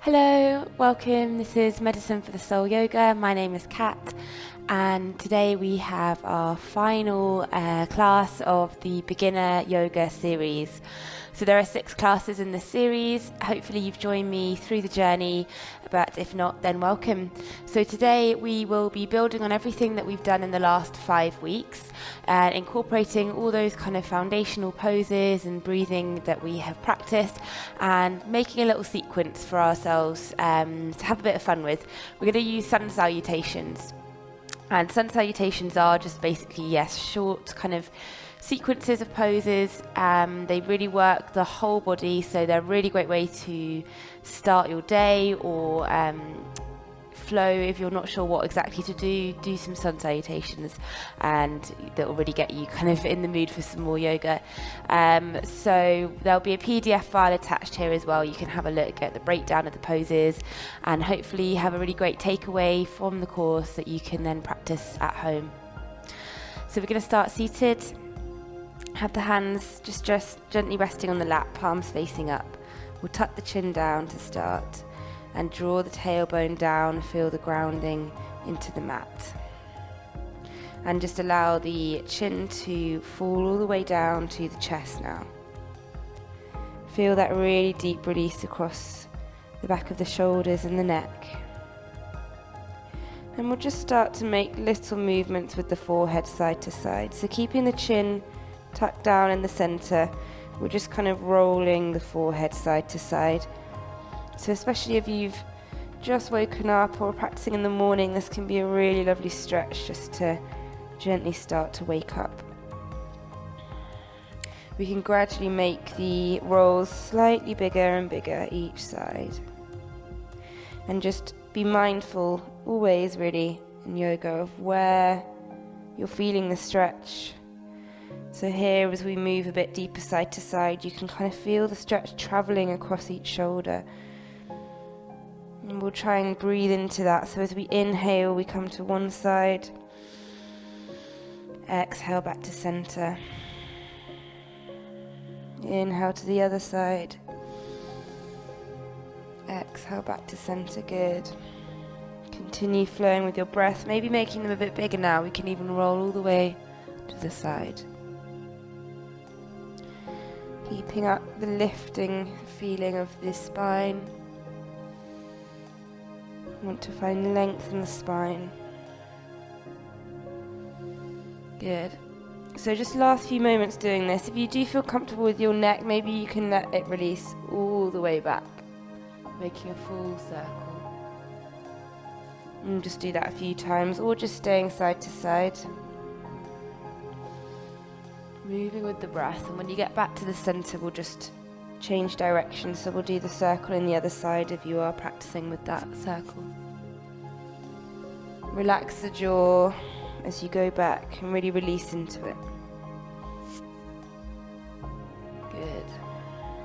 Hello, welcome. This is Medicine for the Soul Yoga. My name is Cat, and today we have our final class of the beginner yoga series. So there are 6 classes in this series. Hopefully you've joined me through the journey, but if not, then welcome. So today we will be building on everything that we've done in the last 5 weeks and incorporating all those kind of foundational poses and breathing that we have practiced and making a little sequence for ourselves to have a bit of fun with. We're going to use sun salutations. And sun salutations are just basically, short kind of sequences of poses. They really work the whole body, so they're a really great way to start your day or flow. If you're not sure what exactly to do some sun salutations, and that will really get you kind of in the mood for some more yoga. So there'll be a PDF file attached here as well. You can have a look at the breakdown of the poses and hopefully have a really great takeaway from the course that you can then practice at home. So we're going to start seated. Have the hands just gently resting on the lap, palms facing up. We'll tuck the chin down to start and draw the tailbone down, feel the grounding into the mat. And just allow the chin to fall all the way down to the chest now. Feel that really deep release across the back of the shoulders and the neck. And we'll just start to make little movements with the forehead side to side. So keeping the chin tucked down in the center, we're just kind of rolling the forehead side to side. So especially if you've just woken up or practicing in the morning, this can be a really lovely stretch just to gently start to wake up. We can gradually make the rolls slightly bigger and bigger each side. And just be mindful always really in yoga of where you're feeling the stretch. So here, as we move a bit deeper side to side, you can kind of feel the stretch traveling across each shoulder. And we'll try and breathe into that. So as we inhale, we come to one side. Exhale back to center. Inhale to the other side. Exhale back to center. Good. Continue flowing with your breath, maybe making them a bit bigger now. We can even roll all the way to the side. Keeping up the lifting feeling of the spine. Want to find length in the spine. Good. So just last few moments doing this. If you do feel comfortable with your neck, maybe you can let it release all the way back, making a full circle. And just do that a few times, or just staying side to side. Moving with the breath, and when you get back to the center, we'll just change direction. So we'll do the circle in the other side if you are practicing with that circle. Relax the jaw as you go back and really release into it. Good.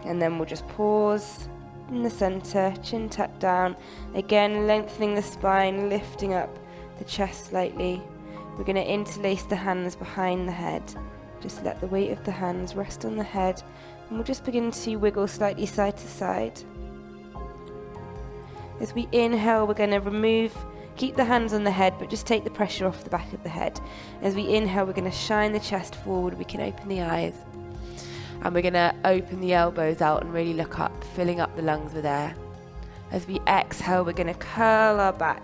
And then we'll just pause in the center, chin tucked down. Again, lengthening the spine, lifting up the chest slightly. We're going to interlace the hands behind the head. Just let the weight of the hands rest on the head, and we'll just begin to wiggle slightly side to side. As we inhale, we're going to keep the hands on the head, but just take the pressure off the back of the head. As we inhale, we're going to shine the chest forward. We can open the eyes, and we're going to open the elbows out and really look up, filling up the lungs with air. As we exhale, we're going to curl our back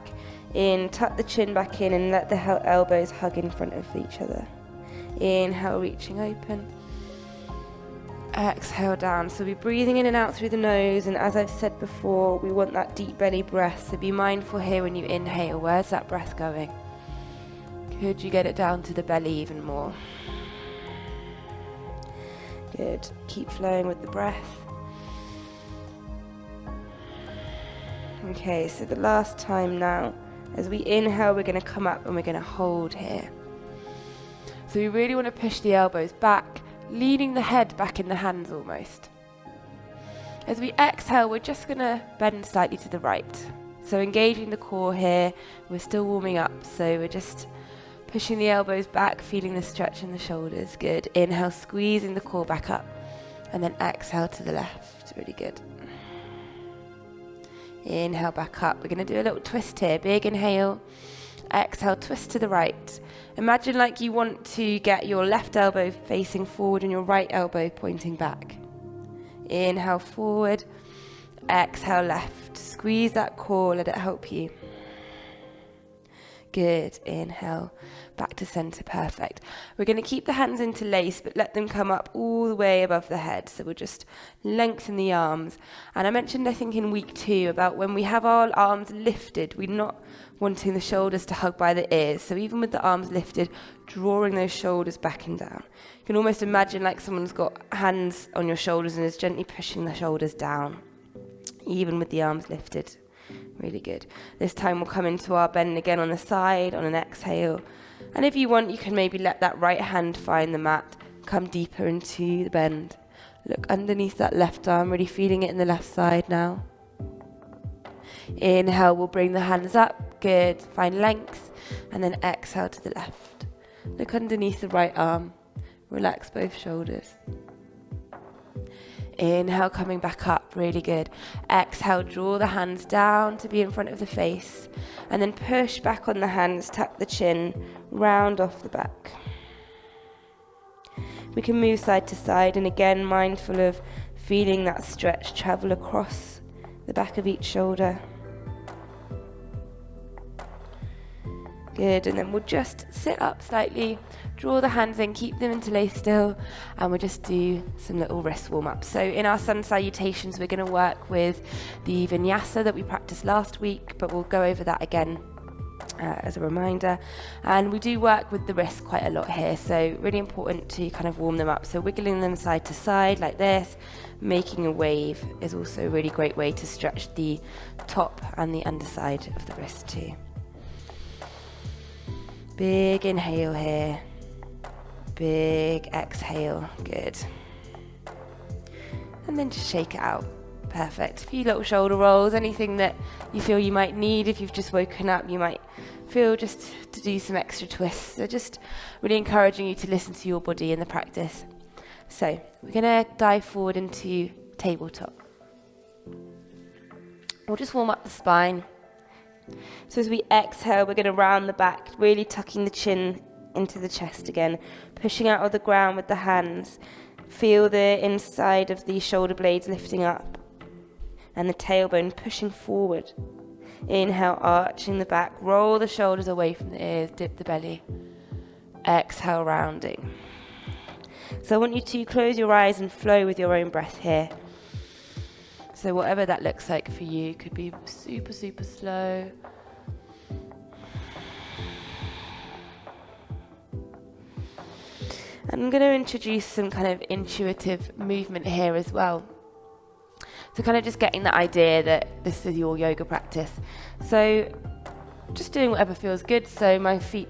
in, tuck the chin back in, and let the elbows hug in front of each other. Inhale, reaching open. Exhale down. So we're breathing in and out through the nose, and as I've said before, we want that deep belly breath. So be mindful here when you inhale. Where's that breath going? Could you get it down to the belly even more? Good. Keep flowing with the breath. Okay, so the last time now. As we inhale, we're going to come up and we're going to hold here. So we really want to push the elbows back, leaning the head back in the hands almost. As we exhale, we're just going to bend slightly to the right. So engaging the core here, we're still warming up. So we're just pushing the elbows back, feeling the stretch in the shoulders. Good. Inhale, squeezing the core back up. And then exhale to the left. Really good. Inhale back up. We're going to do a little twist here. Big inhale. Exhale, twist to the right. Imagine like you want to get your left elbow facing forward and your right elbow pointing back. Inhale forward. Exhale left. Squeeze that core, let it help you. Good. Inhale back to center. Perfect. We're going to keep the hands interlaced, but let them come up all the way above the head. So we'll just lengthen the arms. And I mentioned, I think in week 2, about when we have our arms lifted, we're not wanting the shoulders to hug by the ears. So even with the arms lifted, drawing those shoulders back and down. You can almost imagine like someone's got hands on your shoulders and is gently pushing the shoulders down, even with the arms lifted. Really good. This time we'll come into our bend again on the side on an exhale. And if you want, you can maybe let that right hand find the mat, come deeper into the bend. Look underneath that left arm, really feeling it in the left side now. Inhale, we'll bring the hands up. Good. Find length. And then exhale to the left. Look underneath the right arm. Relax both shoulders. Inhale, coming back up, really good. Exhale, draw the hands down to be in front of the face. And then push back on the hands, tap the chin, round off the back. We can move side to side, and again, mindful of feeling that stretch travel across the back of each shoulder. Good, and then we'll just sit up slightly, draw the hands in, keep them interlaced still, and we'll just do some little wrist warm-ups. So in our sun salutations, we're going to work with the vinyasa that we practiced last week, but we'll go over that again as a reminder. And we do work with the wrists quite a lot here, so really important to kind of warm them up. So wiggling them side to side like this, making a wave is also a really great way to stretch the top and the underside of the wrist too. Big inhale here. Big exhale. Good. And then just shake it out. Perfect. A few little shoulder rolls, anything that you feel you might need. If you've just woken up, you might feel just to do some extra twists. So just really encouraging you to listen to your body in the practice. So we're going to dive forward into tabletop. We'll just warm up the spine. So as we exhale, we're going to round the back, really tucking the chin into the chest again, pushing out of the ground with the hands. Feel the inside of the shoulder blades lifting up and the tailbone pushing forward. Inhale, arching the back, roll the shoulders away from the ears, dip the belly. Exhale, rounding. So I want you to close your eyes and flow with your own breath here. So whatever that looks like for you, could be super, super slow. And I'm going to introduce some kind of intuitive movement here as well. So kind of just getting the idea that this is your yoga practice. So just doing whatever feels good. So my feet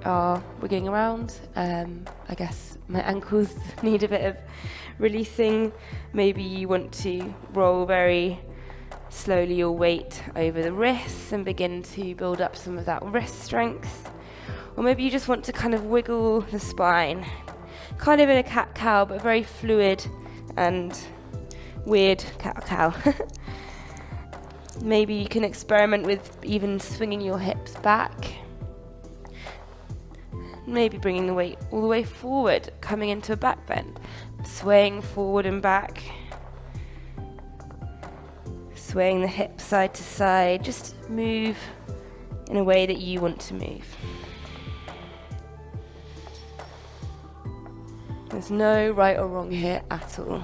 are wiggling around. I guess my ankles need a bit of releasing. Maybe you want to roll very slowly your weight over the wrists and begin to build up some of that wrist strength. Or maybe you just want to kind of wiggle the spine, kind of in a cat-cow, but very fluid and weird cat-cow. Maybe you can experiment with even swinging your hips back. Maybe bringing the weight all the way forward, coming into a back bend, swaying forward and back, swaying the hips side to side. Just move in a way that you want to move. There's no right or wrong here at all.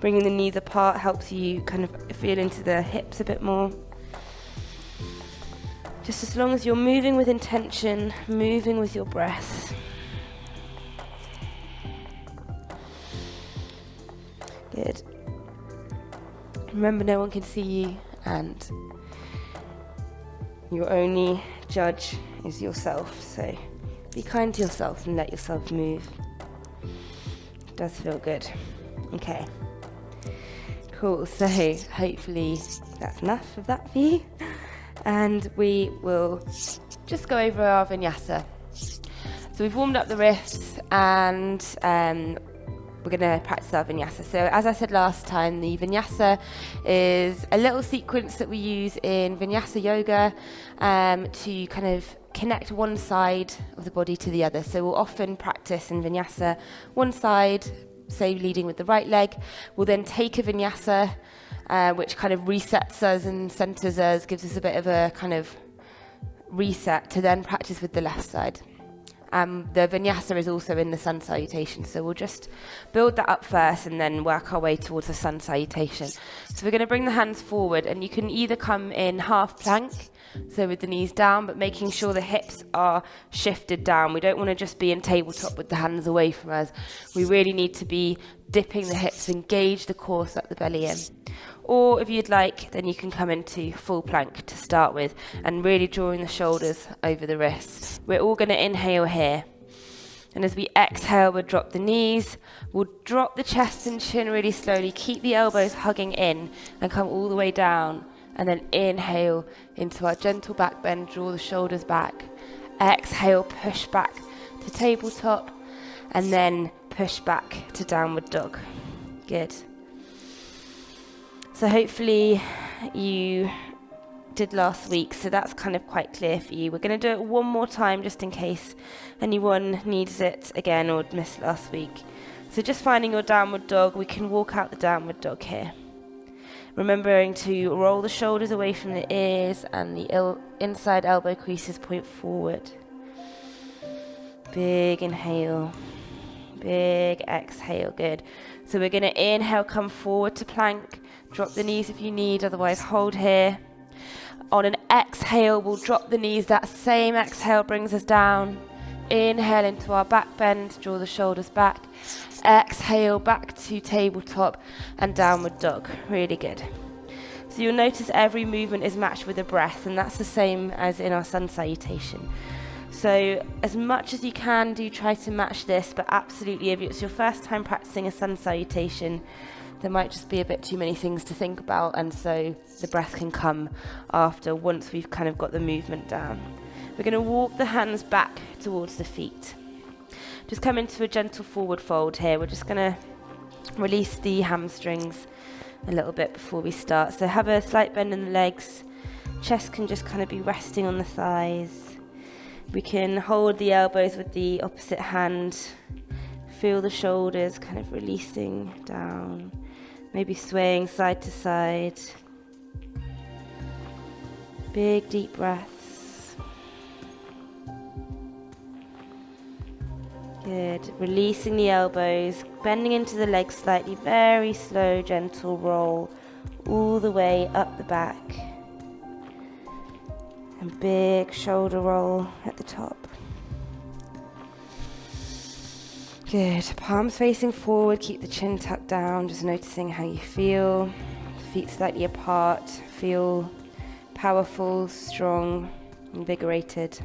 Bringing the knees apart helps you kind of feel into the hips a bit more. Just as long as you're moving with intention, moving with your breath. Good. Remember, no one can see you, and your only judge is yourself. So be kind to yourself and let yourself move. It does feel good. Okay. Cool. So hopefully that's enough of that for you. And we will just go over our vinyasa. So we've warmed up the wrists and we're going to practice our vinyasa. So as I said last time, the vinyasa is a little sequence that we use in vinyasa yoga to kind of connect one side of the body to the other. So we'll often practice in vinyasa one side, say leading with the right leg. We'll then take a vinyasa which kind of resets us and centers us, gives us a bit of a kind of reset to then practice with the left side. The vinyasa is also in the sun salutation, so we'll just build that up first and then work our way towards the sun salutation. So we're going to bring the hands forward, and you can either come in half plank, so with the knees down, but making sure the hips are shifted down. We don't want to just be in tabletop with the hands away from us. We really need to be dipping the hips, engage the core, suck the belly in. Or if you'd like, then you can come into full plank to start with and really drawing the shoulders over the wrists. We're all going to inhale here. And as we exhale, we'll drop the knees. We'll drop the chest and chin really slowly. Keep the elbows hugging in and come all the way down. And then inhale into our gentle back bend, draw the shoulders back. Exhale, push back to tabletop. And then push back to downward dog. Good. So hopefully you did last week, so that's kind of quite clear for you. We're going to do it one more time just in case anyone needs it again or missed last week. So just finding your downward dog, we can walk out the downward dog here. Remembering to roll the shoulders away from the ears and the inside elbow creases point forward. Big inhale, big exhale, good. So we're going to inhale, come forward to plank. Drop the knees if you need, otherwise hold here. On an exhale, we'll drop the knees. That same exhale brings us down. Inhale into our back bend, draw the shoulders back. Exhale, back to tabletop and downward dog. Really good. So you'll notice every movement is matched with a breath, and that's the same as in our sun salutation. So as much as you can do, try to match this, but absolutely if it's your first time practicing a sun salutation, there might just be a bit too many things to think about, and so the breath can come after once we've kind of got the movement down. We're going to walk the hands back towards the feet. Just come into a gentle forward fold here. We're just going to release the hamstrings a little bit before we start. So have a slight bend in the legs. Chest can just kind of be resting on the thighs. We can hold the elbows with the opposite hand. Feel the shoulders kind of releasing down. Maybe swaying side to side. Big deep breaths. Good. Releasing the elbows, bending into the legs slightly, very slow, gentle roll all the way up the back. And big shoulder roll at the top. Good. Palms facing forward, keep the chin tucked down, just noticing how you feel. Feet slightly apart, feel powerful, strong, invigorated.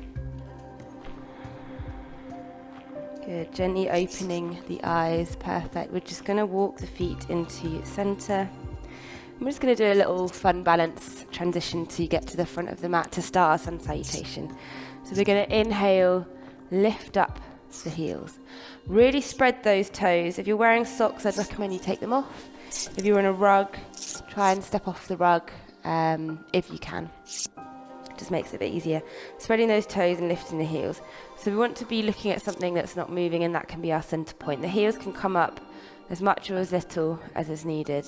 Good. Gently opening the eyes, perfect. We're just going to walk the feet into center. I'm just going to do a little fun balance transition to get to the front of the mat to start our sun salutation. So we're going to inhale, lift up the heels. Really spread those toes. If you're wearing socks, I'd recommend you take them off. If you're on a rug, try and step off the rug if you can. Just makes it a bit easier. Spreading those toes and lifting the heels. So we want to be looking at something that's not moving, and that can be our center point. The heels can come up as much or as little as is needed.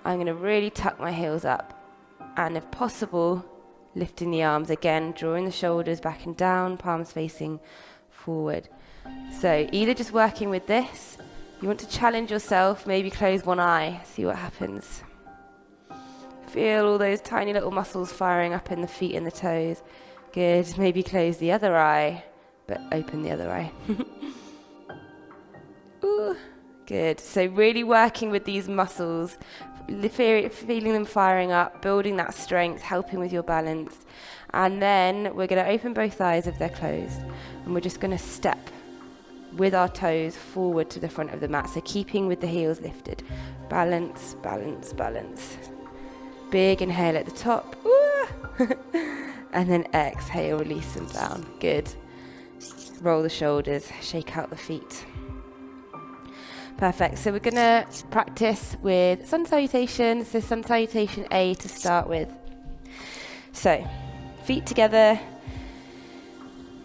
I'm going to really tuck my heels up, and if possible, lifting the arms again, drawing the shoulders back and down, palms facing forward. So either just working with this, you want to challenge yourself, maybe close one eye, see what happens. Feel all those tiny little muscles firing up in the feet and the toes. Good. Maybe close the other eye, but open the other eye. Ooh. Good. So really working with these muscles, feeling them firing up, building that strength, helping with your balance. And then we're going to open both eyes if they're closed, and we're just going to step with our toes forward to the front of the mat. So keeping with the heels lifted. Balance, balance, balance. Big inhale at the top. And then exhale, release them down. Good. Roll the shoulders, shake out the feet. Perfect. So we're going to practice with sun salutations. So sun salutation A to start with. So feet together,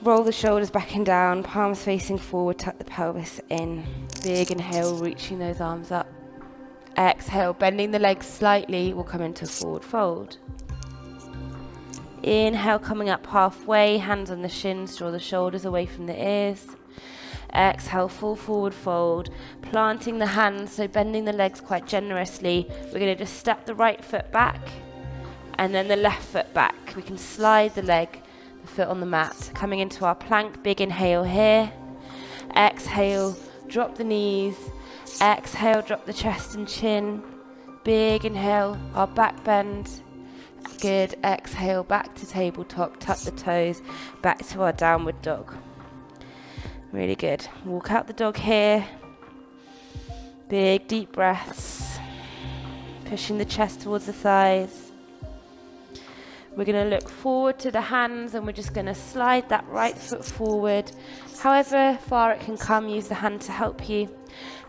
roll the shoulders back and down, palms facing forward, tuck the pelvis in. Big inhale, reaching those arms up. Exhale, bending the legs slightly, we'll come into a forward fold. Inhale, coming up halfway, hands on the shins, draw the shoulders away from the ears. Exhale, full forward fold, planting the hands, so bending the legs quite generously. We're going to just step the right foot back and then the left foot back. We can slide the leg, the foot on the mat. Coming into our plank, big inhale here. Exhale, drop the knees. Exhale, drop the chest and chin. Big inhale, our back bend. Good. Exhale, back to tabletop, tuck the toes, back to our downward dog. Really good. Walk out the dog here. Big deep breaths. Pushing the chest towards the thighs. We're going to look forward to the hands and we're just going to slide that right foot forward. However far it can come, use the hand to help you.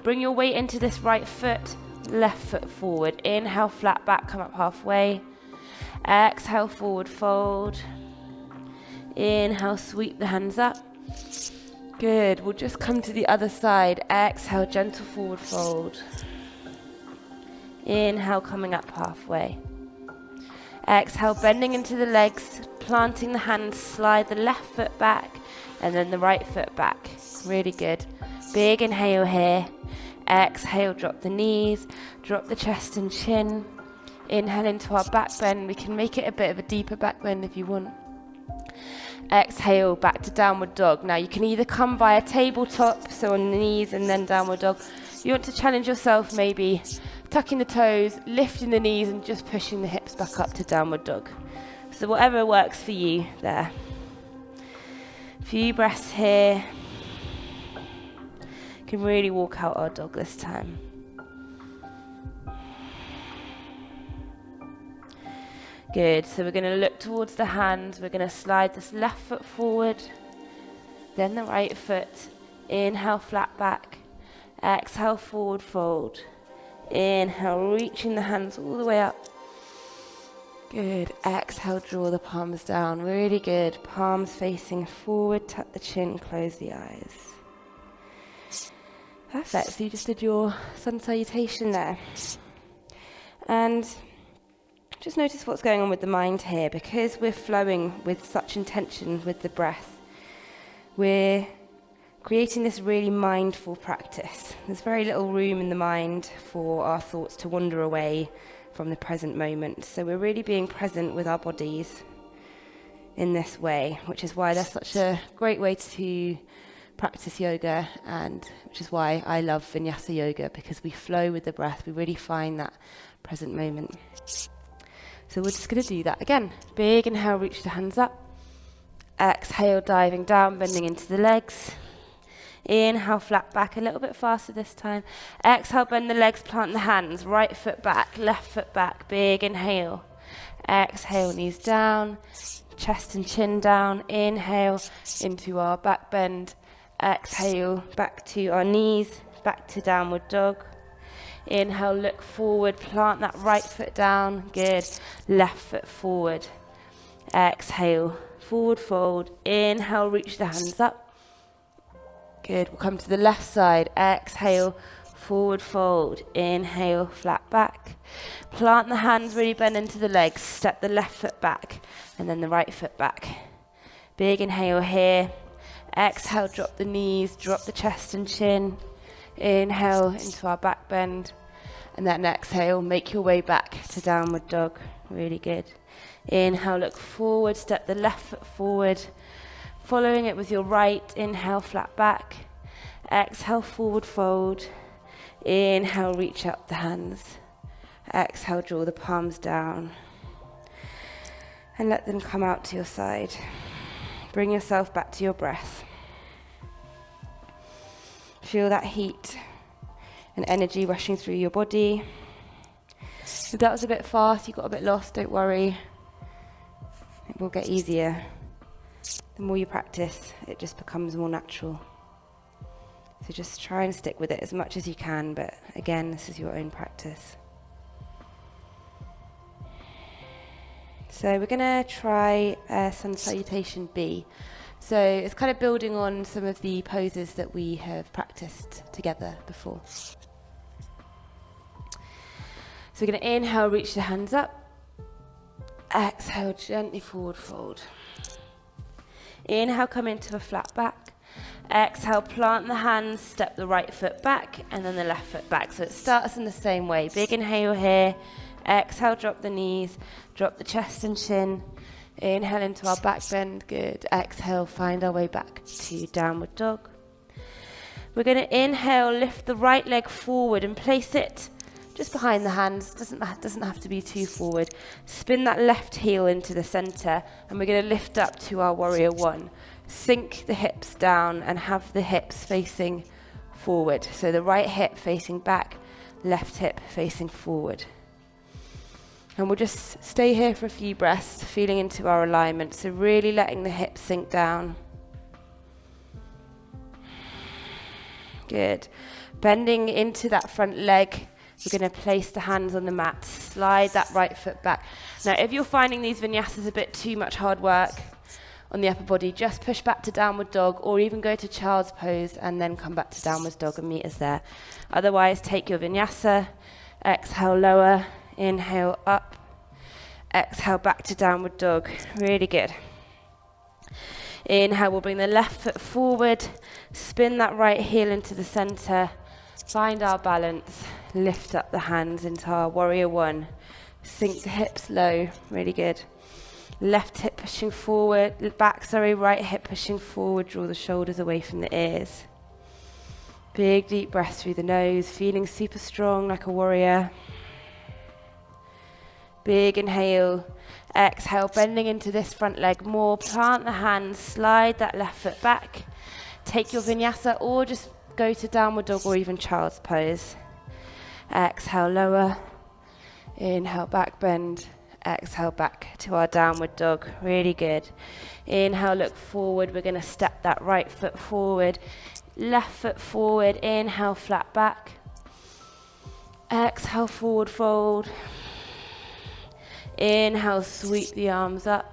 Bring your weight into this right foot, left foot forward. Inhale, flat back, come up halfway. Exhale, forward fold. Inhale, sweep the hands up. Good. We'll just come to the other side. Exhale, gentle forward fold. Inhale, coming up halfway. Exhale, bending into the legs, planting the hands, slide the left foot back and then the right foot back. Really good. Big inhale here. Exhale, drop the knees, drop the chest and chin. Inhale into our back bend. We can make it a bit of a deeper back bend if you want. Exhale, back to downward dog. Now you can either come via tabletop, so on the knees and then downward dog. You want to challenge yourself, maybe tucking the toes, lifting the knees and just pushing the hips back up to downward dog. So whatever works for you there. Few breaths here. Can really walk out our dog this time. Good. So we're going to look towards the hands. We're going to slide this left foot forward, then the right foot. Inhale, flat back. Exhale, forward fold. Inhale, reaching the hands all the way up. Good. Exhale, draw the palms down. Really good. Palms facing forward, tuck the chin, close the eyes. Perfect. So you just did your sun salutation there. And just notice what's going on with the mind here. Because we're flowing with such intention with the breath, we're creating this really mindful practice. There's very little room in the mind for our thoughts to wander away from the present moment. So we're really being present with our bodies in this way, which is why that's such a great way to practice yoga, and which is why I love vinyasa yoga, because we flow with the breath. We really find that present moment. So we're just going to do that again. Big inhale, reach the hands up. Exhale, diving down, bending into the legs. Inhale, flat back, a little bit faster this time. Exhale, bend the legs, plant the hands. Right foot back, left foot back. Big inhale. Exhale, knees down, chest and chin down. Inhale into our back bend. Exhale, back to our knees, back to downward dog. Inhale, look forward, plant that right foot down. Good. Left foot forward. Exhale, forward fold. Inhale, reach the hands up. Good. We'll come to the left side. Exhale, forward fold. Inhale, flat back. Plant the hands, really bend into the legs. Step the left foot back and then the right foot back. Big inhale here. Exhale, drop the knees, drop the chest and chin. Inhale into our back bend. And then exhale, make your way back to downward dog. Really good. Inhale, look forward, step the left foot forward. Following it with your right. Inhale, flat back. Exhale, forward fold. Inhale, reach up the hands. Exhale, draw the palms down. And let them come out to your side. Bring yourself back to your breath. Feel that heat and energy rushing through your body. If that was a bit fast, you got a bit lost, don't worry. It will get easier. The more you practice, it just becomes more natural. So just try and stick with it as much as you can, but again, this is your own practice. So we're going to try Sun Salutation B. So it's kind of building on some of the poses that we have practiced together before. So we're going to inhale, reach the hands up. Exhale, gently forward fold. Inhale, come into a flat back. Exhale, plant the hands, step the right foot back, and then the left foot back. So it starts in the same way. Big inhale here. Exhale, drop the knees, drop the chest and chin. Inhale into our back bend, good. Exhale, find our way back to downward dog. We're going to inhale, lift the right leg forward and place it just behind the hands. Doesn't have to be too forward. Spin that left heel into the center, and we're going to lift up to our warrior one. Sink the hips down and have the hips facing forward. So the right hip facing back, left hip facing forward. And we'll just stay here for a few breaths, feeling into our alignment. So really letting the hips sink down. Good. Bending into that front leg. We're going to place the hands on the mat. Slide that right foot back. Now, if you're finding these vinyasas a bit too much hard work on the upper body, just push back to downward dog, or even go to child's pose and then come back to downward dog and meet us there. Otherwise, take your vinyasa. Exhale, lower. Inhale, up. Exhale, back to downward dog. Really good. Inhale, we'll bring the left foot forward. Spin that right heel into the center. Find our balance. Lift up the hands into our warrior one. Sink the hips low. Really good. Left hip pushing forward. Right hip pushing forward. Draw the shoulders away from the ears. Big deep breath through the nose. Feeling super strong like a warrior. Big inhale, exhale, bending into this front leg more. Plant the hands, slide that left foot back. Take your vinyasa or just go to downward dog or even child's pose. Exhale, lower. Inhale, back bend. Exhale, back to our downward dog. Really good. Inhale, look forward. We're going to step that right foot forward. Left foot forward. Inhale, flat back. Exhale, forward fold. Inhale, sweep the arms up.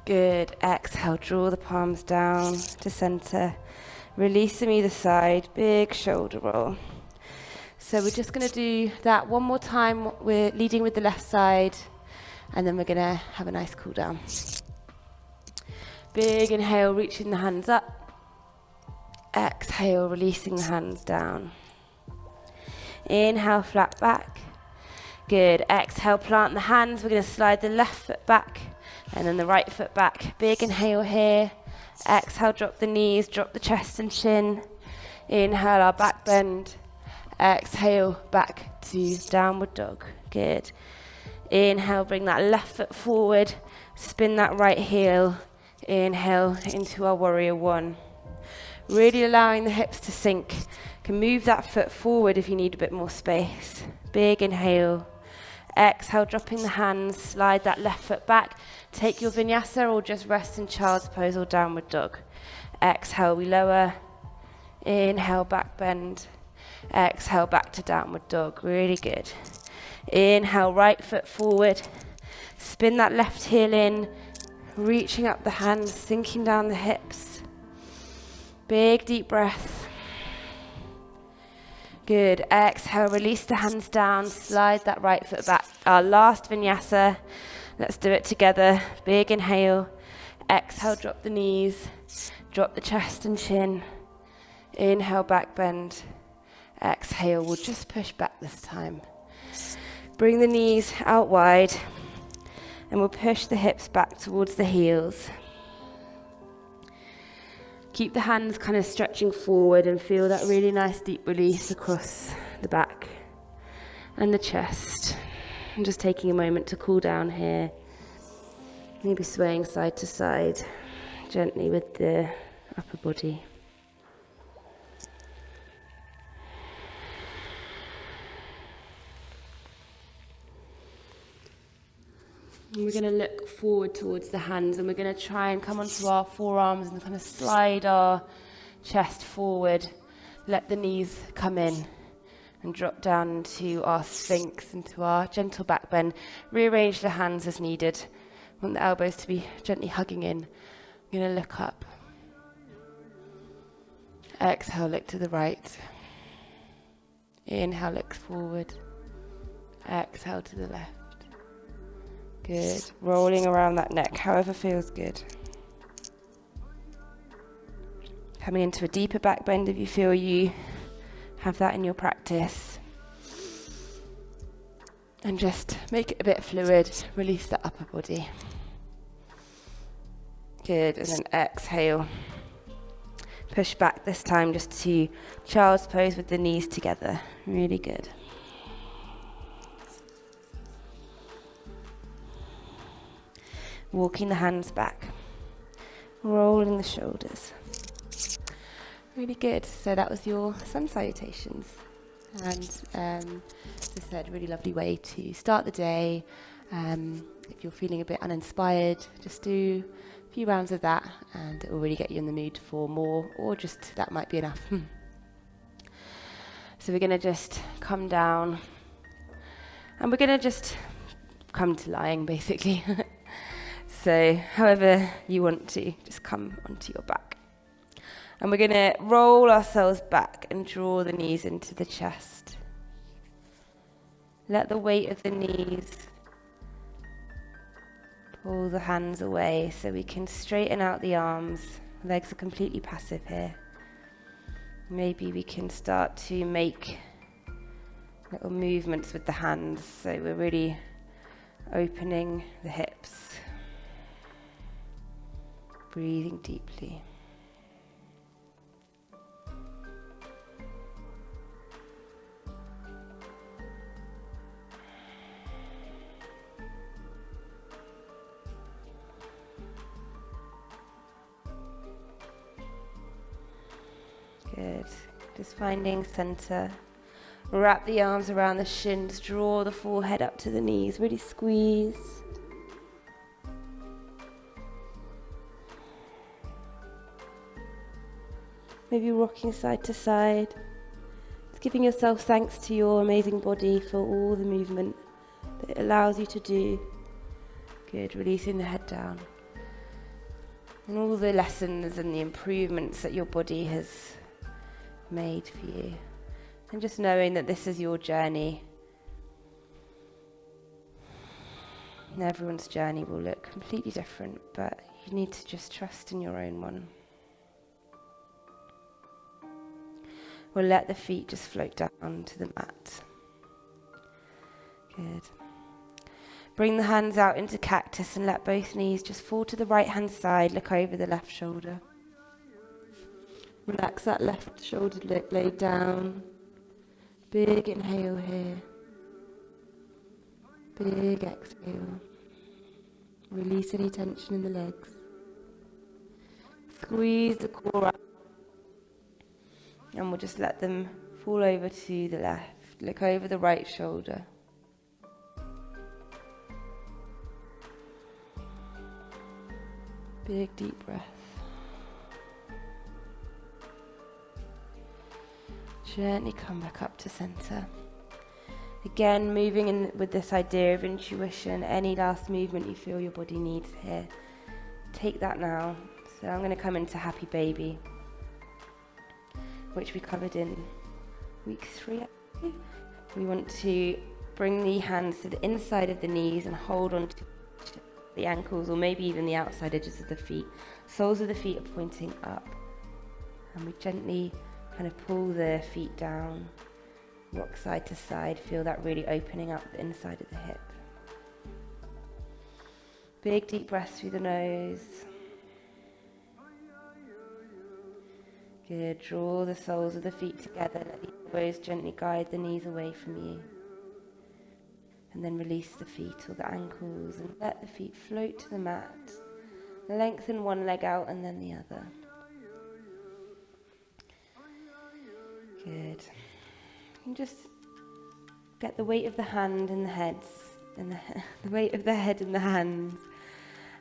Good. Exhale, draw the palms down to center. Release them either side. Big shoulder roll. So we're just going to do that one more time. We're leading with the left side, and then we're going to have a nice cool down. Big inhale, reaching the hands up. Exhale, releasing the hands down. Inhale, flat back. Good. Exhale, plant the hands. We're going to slide the left foot back and then the right foot back. Big inhale here. Exhale, drop the knees, drop the chest and chin. Inhale, our back bend. Exhale, back to downward dog. Good. Inhale, bring that left foot forward. Spin that right heel. Inhale into our warrior one. Really allowing the hips to sink. You can move that foot forward if you need a bit more space. Big inhale. Exhale, dropping the hands, slide that left foot back. Take your vinyasa or just rest in child's pose or downward dog. Exhale, we lower. Inhale, back bend. Exhale, back to downward dog. Really good. Inhale, right foot forward. Spin that left heel in, reaching up the hands, sinking down the hips. Big deep breath. Good. Exhale, release the hands down, slide that right foot back. Our last vinyasa. Let's do it together. Big inhale. Exhale, drop the knees, drop the chest and chin. Inhale, back bend. Exhale, we'll just push back this time. Bring the knees out wide, and we'll push the hips back towards the heels. Keep the hands kind of stretching forward and feel that really nice deep release across the back and the chest. And just taking a moment to cool down here. Maybe swaying side to side gently with the upper body. And we're going to look forward towards the hands, and we're going to try and come onto our forearms and kind of slide our chest forward Let the knees come in and drop down into our sphinx, into our gentle back bend. Rearrange the hands as needed. Want the elbows to be gently hugging in. I'm going to look up. Exhale, look to the right. Inhale, look forward. Exhale to the left. Good. Rolling around that neck, however feels good. Coming into a deeper back bend if you feel you have that in your practice. And just make it a bit fluid. Release the upper body. Good. And then exhale. Push back this time just to child's pose with the knees together. Really good. Walking the hands back. Rolling the shoulders. Really good. So that was your sun salutations. And as I said, really lovely way to start the day. If you're feeling a bit uninspired, just do a few rounds of that and it will really get you in the mood for more, or just that might be enough. So we're going to just come down and we're going to just come to lying basically. So however you want to, just come onto your back. And we're going to roll ourselves back and draw the knees into the chest. Let the weight of the knees pull the hands away so we can straighten out the arms. Legs are completely passive here. Maybe we can start to make little movements with the hands so we're really opening the hips. Breathing deeply. Good. Just finding center. Wrap the arms around the shins. Draw the forehead up to the knees. Really squeeze. Maybe rocking side to side. Just giving yourself thanks to your amazing body for all the movement that it allows you to do. Good. Releasing the head down. And all the lessons and the improvements that your body has made for you, and just knowing that this is your journey, and everyone's journey will look completely different, but you need to just trust in your own one. We'll let the feet just float down to the mat. Good. Bring the hands out into cactus and let both knees just fall to the right hand side. Look over the left shoulder. Relax that left shoulder blade down. Big inhale here. Big exhale. Release any tension in the legs. Squeeze the core up. And we'll just let them fall over to the left. Look over the right shoulder. Big deep breath. Gently come back up to center. Again, moving in with this idea of intuition. Any last movement you feel your body needs here, take that now. So I'm going to come into happy baby, which we covered in week 3. We want to bring the hands to the inside of the knees and hold on to the ankles, or maybe even the outside edges of the feet. Soles of the feet are pointing up. And we gently kind of pull the feet down, rock side to side. Feel that really opening up the inside of the hip. Big deep breath through the nose. Good. Draw the soles of the feet together. Let the elbows gently guide the knees away from you. And then release the feet or the ankles and let the feet float to the mat. Lengthen one leg out and then the other. Good. And just get the weight of the hand and the heads, and the weight of the head and the hands,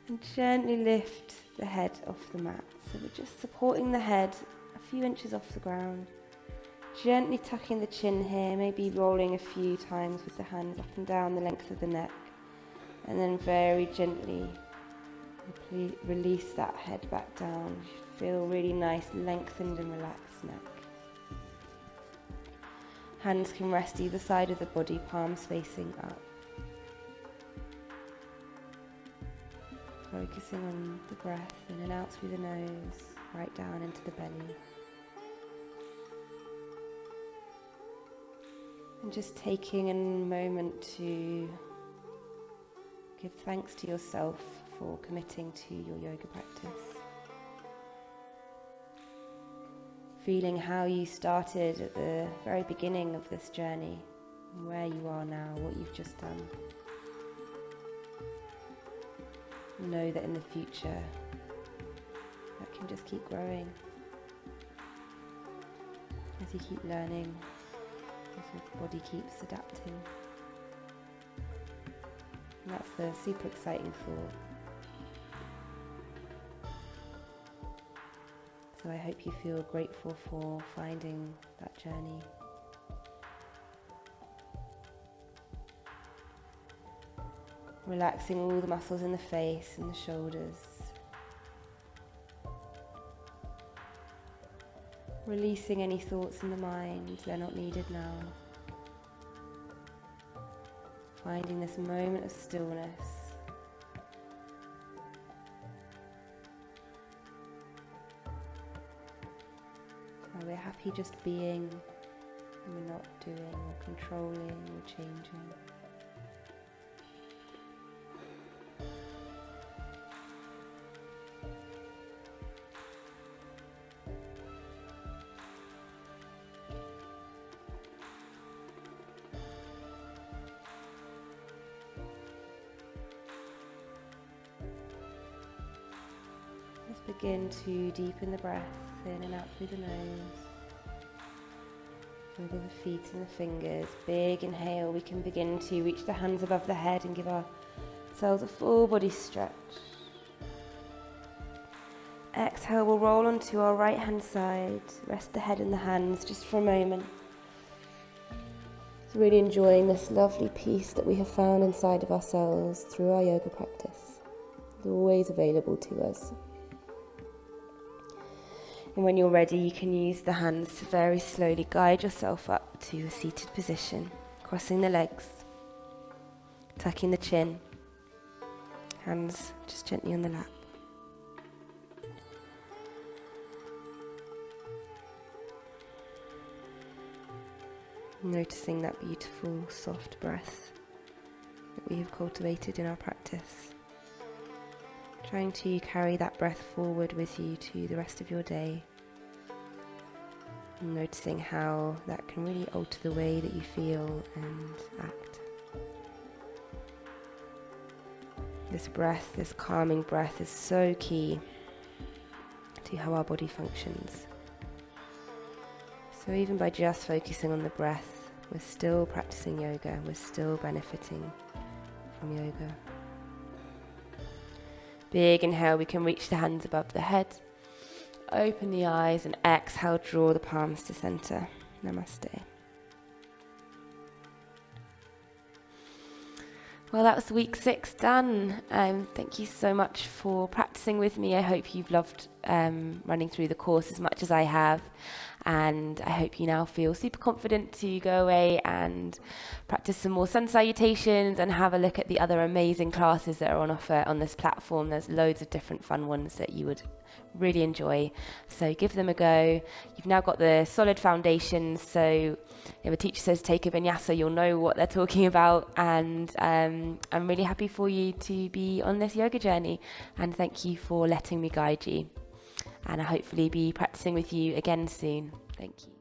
and gently lift the head off the mat. So we're just supporting the head a few inches off the ground, Gently tucking the chin here, maybe rolling a few times with the hands up and down the length of the neck, and then very gently release that head back down. Feel really nice, lengthened and relaxed neck. Hands can rest either side of the body, palms facing up. Focusing on the breath in and out through the nose, right down into the belly. And just taking a moment to give thanks to yourself for committing to your yoga practice. Feeling how you started at the very beginning of this journey, and where you are now, what you've just done. Know that in the future, that can just keep growing as you keep learning, as your body keeps adapting. And that's a super exciting thought. So I hope you feel grateful for finding that journey. Relaxing all the muscles in the face and the shoulders. Releasing any thoughts in the mind, they're not needed now. Finding this moment of stillness. Where we're happy just being, and we're not doing or controlling or changing. Let's begin to deepen the breath in and out through the nose. Wiggle the feet and the fingers. Big inhale, we can begin to reach the hands above the head and give ourselves a full body stretch. Exhale, we'll roll onto our right hand side. Rest the head in the hands just for a moment. So really enjoying this lovely peace that we have found inside of ourselves through our yoga practice. It's always available to us. And when you're ready, you can use the hands to very slowly guide yourself up to a seated position, crossing the legs, tucking the chin, hands just gently on the lap. Noticing that beautiful, soft breath that we have cultivated in our practice. Trying to carry that breath forward with you to the rest of your day. And noticing how that can really alter the way that you feel and act. This breath, this calming breath, is so key to how our body functions. So even by just focusing on the breath, we're still practicing yoga, we're still benefiting from yoga. Big inhale, we can reach the hands above the head. Open the eyes and exhale, draw the palms to center. Namaste. Well, that was week 6 done. Thank you so much for practicing with me. I hope you've loved running through the course as much as I have. And I hope you now feel super confident to go away and practice some more sun salutations and have a look at the other amazing classes that are on offer on this platform. There's loads of different fun ones that you would really enjoy. So give them a go. You've now got the solid foundations. So if a teacher says take a vinyasa, you'll know what they're talking about. And I'm really happy for you to be on this yoga journey. And thank you for letting me guide you. And I'll hopefully be practicing with you again soon. Thank you.